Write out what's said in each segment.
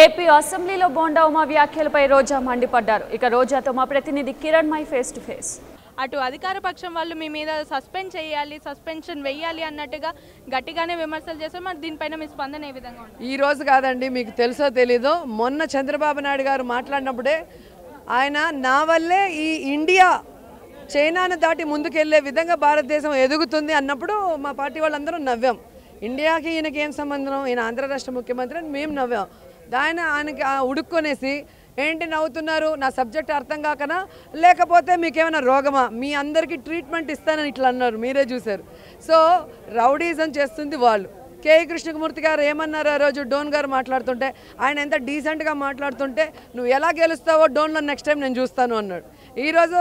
AP అసెంబ్లీలో బోండా ఉమా వ్యాఖ్యలపై రోజా మండిపడ్డారు. ఇక రోజాతో మా ప్రతినిధి Kiran my face to face. అటు అధికార పక్షం వాళ్ళు మీ మీద సస్పెన్షన్ వేయాలి అన్నట్టుగా గట్టిగానే విమర్శలు చేశారు. మరి దీనిపైన మీ స్పందన ఏ విధంగా ఉంది? ఈ రోజు కాదండి, మీకు తెలుసో తెలీదో, మొన్న చంద్రబాబు నాయుడు గారు మాట్లాడినప్పుడే ఆయన నా వల్లే ఈ ఇండియా చైనాను దాటి ముందుకెళ్లే విధంగా భారతదేశం ఎదుగుతుంది అన్నప్పుడు మా పార్టీ వాళ్ళందరూ నవ్వాం. ఇండియాకి ఈయనకి ఏం సంబంధం, ఈయన ఆంధ్ర రాష్ట్ర ముఖ్యమంత్రి అని మేము నవ్వాం. ఆయనకి ఉడుక్కొనేసి ఏంటి నవ్వుతున్నారు, నా సబ్జెక్ట్ అర్థం కాకనా లేకపోతే మీకేమైనా రోగమా, మీ అందరికీ ట్రీట్మెంట్ ఇస్తానని ఇట్లా అన్నారు, మీరే చూశారు. సో రౌడీజం చేస్తుంది వాళ్ళు. కేఈ కృష్ణమూర్తి గారు ఏమన్నారు ఆ రోజు డోన్ గారు మాట్లాడుతుంటే, ఆయన ఎంత డీసెంట్గా మాట్లాడుతుంటే, నువ్వు ఎలా గెలుస్తావో డోన్లో నెక్స్ట్ టైం నేను చూస్తాను అన్నాడు. ఈరోజు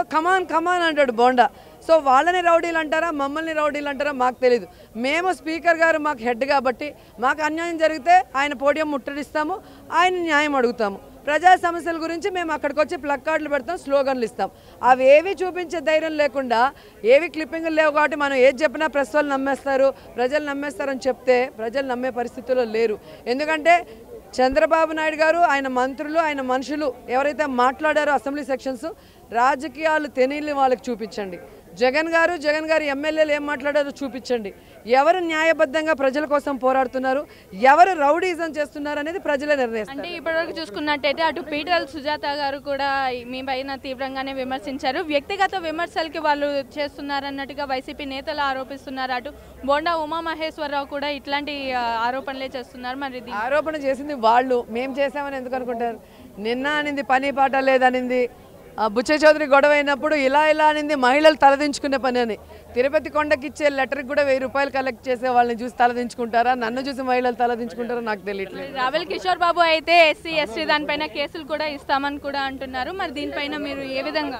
కమాన్ అంటాడు బోండా. సో వాళ్ళని రౌడీలు అంటారా, మమ్మల్ని రౌడీలు అంటారా మాకు తెలీదు. మేము స్పీకర్ గారు మాకు హెడ్ కాబట్టి మాకు అన్యాయం జరిగితే ఆయన పోడియం ముట్టడిస్తాము, ఆయన న్యాయం అడుగుతాము. ప్రజా సమస్యల గురించి మేము అక్కడికి వచ్చి ప్లక్కార్డులు పెడతాం, స్లోగన్లు ఇస్తాం. అవి ఏవి చూపించే ధైర్యం లేకుండా, ఏవి క్లిప్పింగ్లు లేవు కాబట్టి మనం ఏది చెప్పినా ప్రెస్ వాళ్ళు నమ్మేస్తారు, ప్రజలు నమ్మేస్తారని చెప్తే ప్రజలు నమ్మే పరిస్థితుల్లో లేరు. ఎందుకంటే చంద్రబాబు నాయుడు గారు, ఆయన మంత్రులు, ఆయన మనుషులు ఎవరైతే మాట్లాడారో అసెంబ్లీ సెక్షన్స్, రాజకీయాలు తెలియని వాళ్ళకి చూపించండి. జగన్ గారు ఎమ్మెల్యేలు ఏం మాట్లాడారో చూపించండి. ఎవరు న్యాయబద్ధంగా ప్రజల కోసం పోరాడుతున్నారు, ఎవరు రౌడీజం చేస్తున్నారు అనేది ప్రజలే నిర్ణయిస్తారు. అంటే ఇప్పటివరకు చూసుకున్నట్టయితే అటు పీటల్ సుజాత గారు కూడా మీ పైన తీవ్రంగానే విమర్శించారు. వ్యక్తిగత విమర్శలకి వాళ్ళు చేస్తున్నారన్నట్టుగా వైసీపీ నేతలు ఆరోపిస్తున్నారు. అటు బోండా ఉమామహేశ్వరరావు కూడా ఇట్లాంటి ఆరోపణలే చేస్తున్నారు. మరి ఆరోపణ చేసింది వాళ్ళు, మేము చేసామని ఎందుకు అనుకుంటారు? నిన్న అనింది పని పాట లేదనింది, బుచ్చయ్య చౌదరి గొడవ అయినప్పుడు ఇలా అనింది మహిళలు తలదించుకునే పని అని. తిరుపతి కొండకి ఇచ్చే లెటర్కి కూడా 1000 రూపాయలు కలెక్ట్ చేసే వాళ్ళని చూసి తలదించుకుంటారా, నన్ను చూసి మహిళలు తలదించుకుంటారో నాకు తెలియట్లేదు. రావెల్ కిషోర్ బాబు అయితే ఎస్సీ ఎస్టీ దానిపైన కేసులు కూడా ఇస్తామని కూడా అంటున్నారు. మరి దీనిపైన మీరు ఏ విధంగా?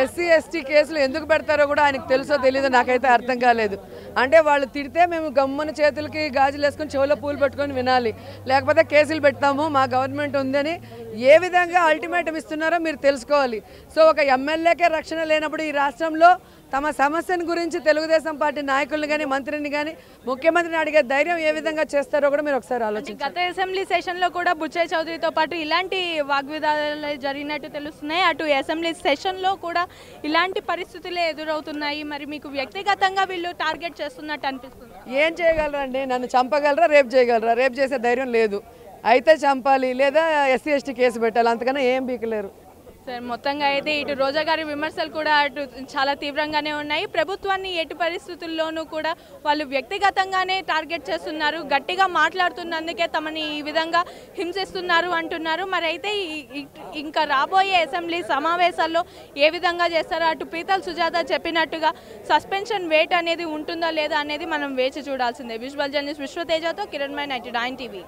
ఎస్సీ ఎస్టీ కేసులు ఎందుకు పెడతారో కూడా ఆయనకు తెలుసో తెలీదో నాకైతే అర్థం కాలేదు. అంటే వాళ్ళు తిడితే మేము గమ్మున చేతులకి గాజులు వేసుకొని చెవులో పూలు పెట్టుకొని వినాలి, లేకపోతే కేసులు పెడతాము మా గవర్నమెంట్ ఉందని ఏ విధంగా అల్టిమేటం ఇస్తున్నారో మీరు తెలుసుకోవాలి. సో ఒక ఎమ్మెల్యేకే రక్షణ లేనప్పుడు ఈ రాష్ట్రంలో తమ సమస్యను గురించి తెలుగుదేశం పార్టీ నాయకుల్ని కానీ మంత్రిని కానీ ముఖ్యమంత్రిని అడిగే ధైర్యం ఏ విధంగా చేస్తారో కూడా మీరు ఒకసారి ఆలోచించండి. గత అసెంబ్లీ సెషన్లో కూడా బుచ్చయ్య చౌదరితో పాటు ఇలాంటి వాగ్వివాదాలు జరిగినట్టు తెలుస్తున్నాయి. అటు అసెంబ్లీ సెషన్లో కూడా ఇలాంటి పరిస్థితులే ఎదురవుతున్నాయి. మరి మీకు వ్యక్తిగతంగా వీళ్ళు టార్గెట్ చేస్తున్నట్టు అనిపిస్తుంది. ఏం చేయగలరండి? నన్ను చంపగలరా, రేపు చేయగలరా? రేపు చేసే ధైర్యం లేదు. అయితే చంపాలి, లేదా ఎస్సీ ఎస్టీ కేసు పెట్టాలి, అంతకన్నా ఏం బీకలేరు. సార్, మొత్తంగా అయితే ఇటు రోజా గారి విమర్శలు కూడా అటు చాలా తీవ్రంగానే ఉన్నాయి. ప్రభుత్వాన్ని ఎటు పరిస్థితుల్లోనూ కూడా వాళ్ళు వ్యక్తిగతంగానే టార్గెట్ చేస్తున్నారు, గట్టిగా మాట్లాడుతున్నందుకే తమని ఈ విధంగా హింసిస్తున్నారు అంటున్నారు. మరి అయితే ఇంకా రాబోయే అసెంబ్లీ సమావేశాల్లో ఏ విధంగా చేస్తారో, అటు పీతల్ సుజాత చెప్పినట్టుగా సస్పెన్షన్ వేట్ అనేది ఉంటుందా లేదా అనేది మనం వేచి చూడాల్సిందే. విజువల్ జర్నలిస్ట్ విశ్వతేజతో కిరణ్ మై 99 టీవీ.